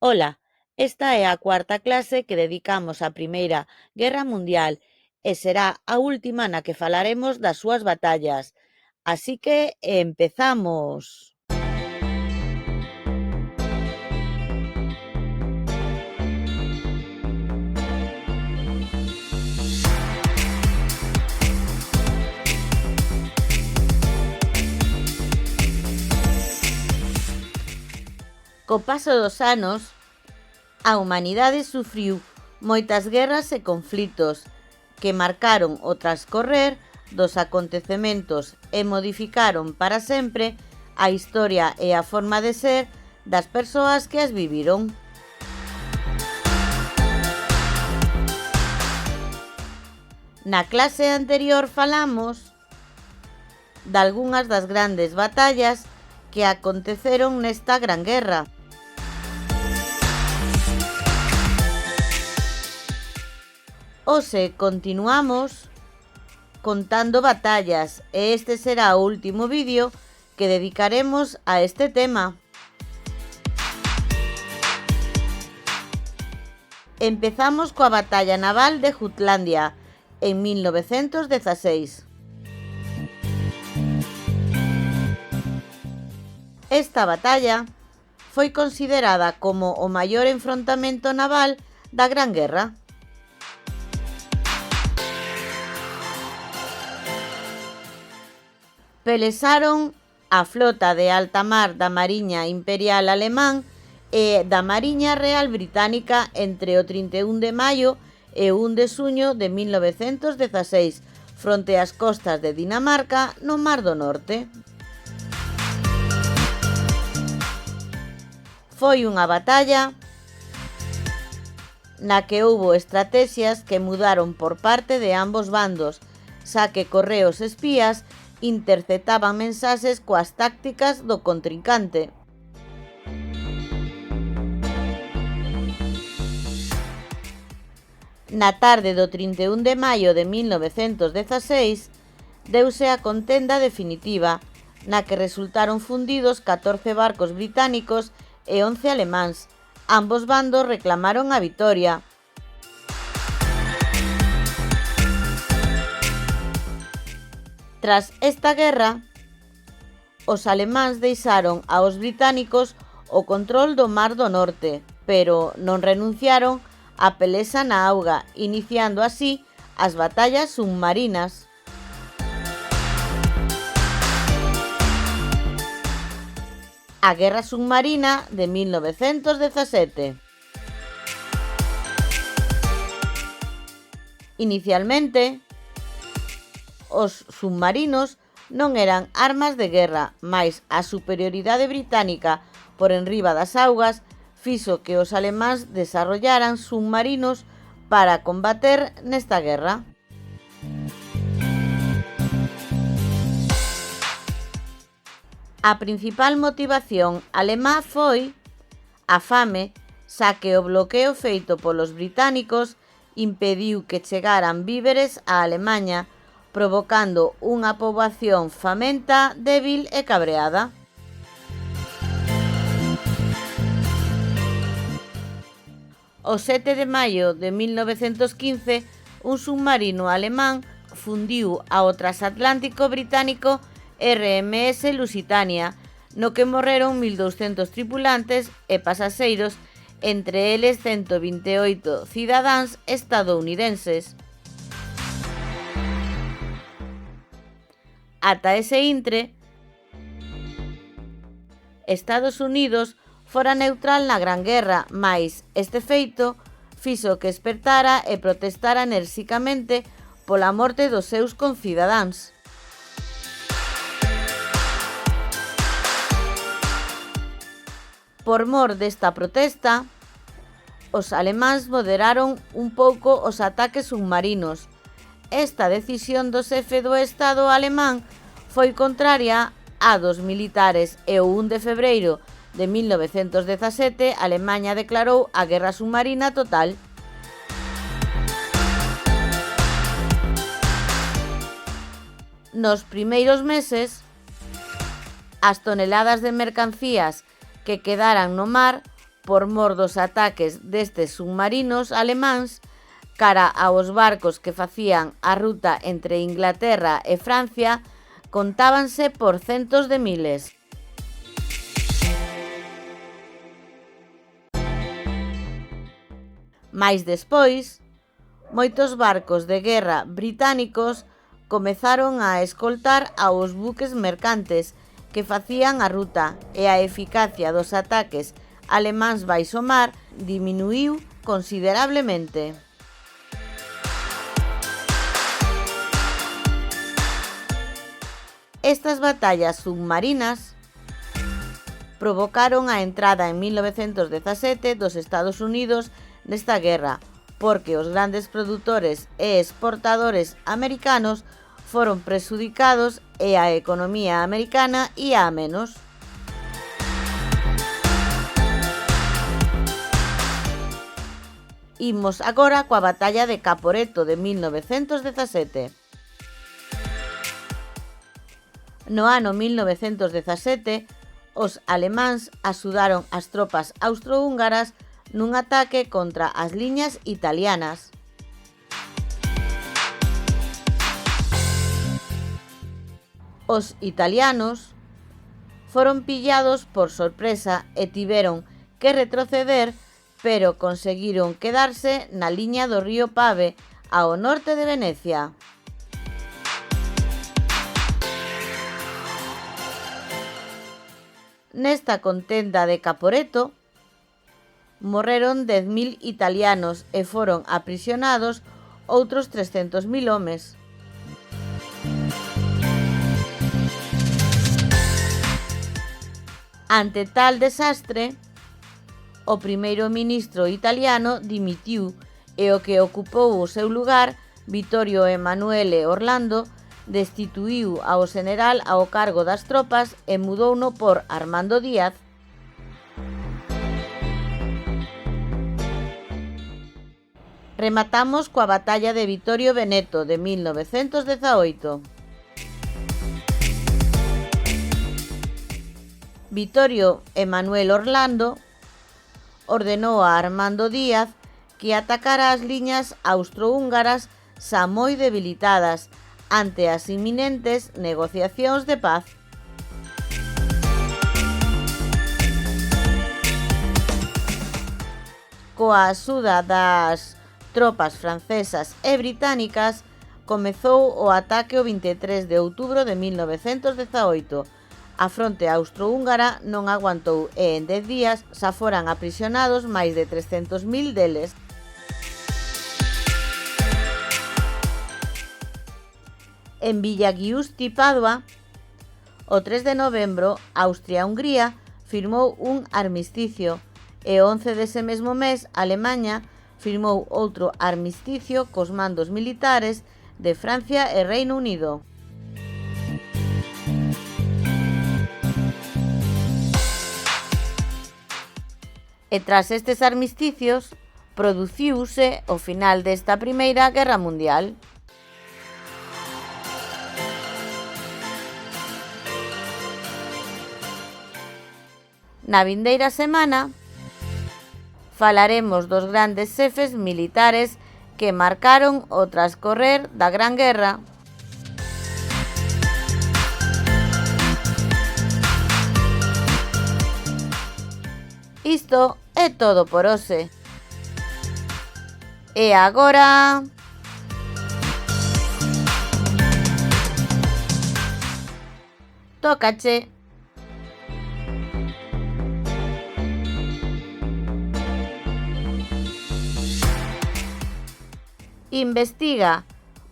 Ola, esta é a cuarta clase que dedicamos á Primeira Guerra Mundial e será a última na que falaremos das súas batallas. Así que empezamos. Co paso dos anos, a humanidade sufriu moitas guerras e conflitos que marcaron o transcorrer dos acontecementos e modificaron para sempre a historia e a forma de ser das persoas que as viviron. Na clase anterior falamos dalgunhas das grandes batallas que aconteceron nesta gran guerra. Hoxe continuamos contando batallas e este será o último vídeo que dedicaremos a este tema. Empezamos coa batalla naval de Jutlandia en 1916. Esta batalla foi considerada como o maior enfrontamento naval da Gran Guerra. Pelesaron a flota de alta mar da Mariña Imperial Alemán e da Mariña Real Británica entre o 31 de maio e o 1 de suño de 1916 fronte ás costas de Dinamarca no Mar do Norte. Foi unha batalla na que houbo estrategias que mudaron por parte de ambos bandos, xa que correos espías interceptaban mensaxes coas tácticas do contrincante. Na tarde do 31 de maio de 1916 deuse a contenda definitiva, na que resultaron fundidos 14 barcos británicos e 11 alemáns. Ambos bandos reclamaron a vitoria. Tras esta guerra, os alemáns deixaron aos británicos o control do Mar do Norte, pero non renunciaron á pelesa na auga, iniciando así as batallas submarinas. A Guerra Submarina de 1917. Inicialmente, os submarinos non eran armas de guerra, mais a superioridade británica por enriba das augas fixo que os alemáns desarrollaran submarinos para combater nesta guerra. A principal motivación alemá foi a fame, xa que o bloqueo feito polos británicos impediu que chegaran víveres a Alemaña, provocando unha poboación famenta, débil e cabreada. O 7 de maio de 1915, un submarino alemán fundiu ao transatlántico británico RMS Lusitania, no que morreron 1.200 tripulantes e pasaxeiros, entre eles 128 cidadáns estadounidenses. Ata ese intre, Estados Unidos fora neutral na Gran Guerra, mais este feito fixo que espertara e protestara enérxicamente pola morte dos seus concidadáns. Por mor desta protesta, os alemáns moderaron un pouco os ataques submarinos. Esta decisión do xefe do Estado alemán foi contraria a dos militares e o 1 de febreiro de 1917 Alemaña declarou a guerra submarina total. Nos primeiros meses, as toneladas de mercancías que quedaran no mar por mor dos ataques destes submarinos alemáns cara aos barcos que facían a ruta entre Inglaterra e Francia, contábanse por centos de miles. Mais despois, moitos barcos de guerra británicos comezaron a escoltar aos buques mercantes que facían a ruta e a eficacia dos ataques alemáns baixo mar diminuíu considerablemente. Estas batallas submarinas provocaron a entrada en 1917 dos Estados Unidos nesta guerra, porque os grandes produtores e exportadores americanos foron prexudicados e a economía americana ía a menos. Imos agora coa batalla de Caporetto de 1917. No ano 1917, os alemáns axudaron as tropas austrohúngaras nun ataque contra as liñas italianas. Os italianos foron pillados por sorpresa e tiveron que retroceder, pero conseguiron quedarse na liña do río Pave, ao norte de Venecia. Nesta contenda de Caporetto morreron 10.000 italianos e foron aprisionados outros 300.000 homes. Ante tal desastre, o primeiro ministro italiano dimitiu e o que ocupou o seu lugar, Vittorio Emanuele Orlando, destituíu ao general ao cargo das tropas e mudouno por Armando Díaz. Rematamos coa batalla de Vittorio Veneto de 1918. Vittorio Emanuele Orlando ordenou a Armando Díaz que atacara as liñas austrohúngaras xa moi debilitadas ante as inminentes negociacións de paz. Coa axuda das tropas francesas e británicas, comezou o ataque o 23 de outubro de 1918. A fronte austrohúngara non aguantou e en 10 días xa foran aprisionados máis de 300.000 deles. En Villa Giusti, Padua, o 3 de novembro, Austria-Hungría firmou un armisticio e o 11 dese mesmo mes, Alemaña firmou outro armisticio cos mandos militares de Francia e Reino Unido. E tras estes armisticios, produciuse o final desta Primeira Guerra Mundial. Na vindeira semana falaremos dos grandes xefes militares que marcaron o transcorrer da Gran Guerra. Isto é todo por hoxe. E agora... tócache. Investiga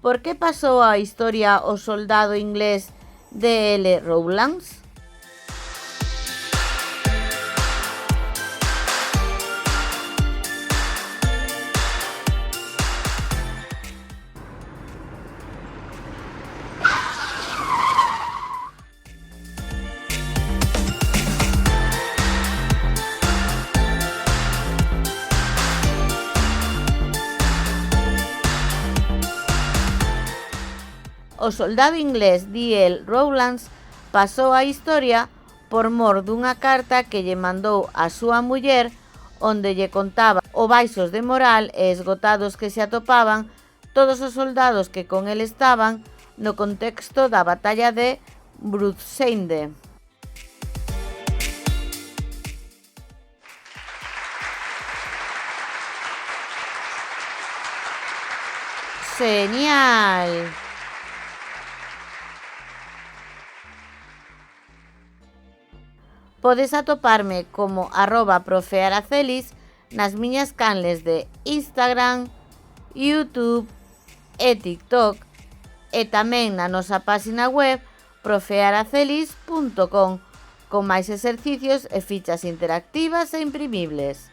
por que pasou a historia o soldado inglés D.L. Rowlands. O soldado inglés D.L. Rowlands pasou a historia por mor dunha carta que lle mandou a súa muller onde lle contaba o baixos de moral e esgotados que se atopaban todos os soldados que con el estaban no contexto da batalla de Bruchsende. ¡Genial! Podes atoparme como @profearacelis nas miñas canles de Instagram, YouTube e TikTok e tamén na nosa páxina web profearacelis.com con máis exercicios e fichas interactivas e imprimibles.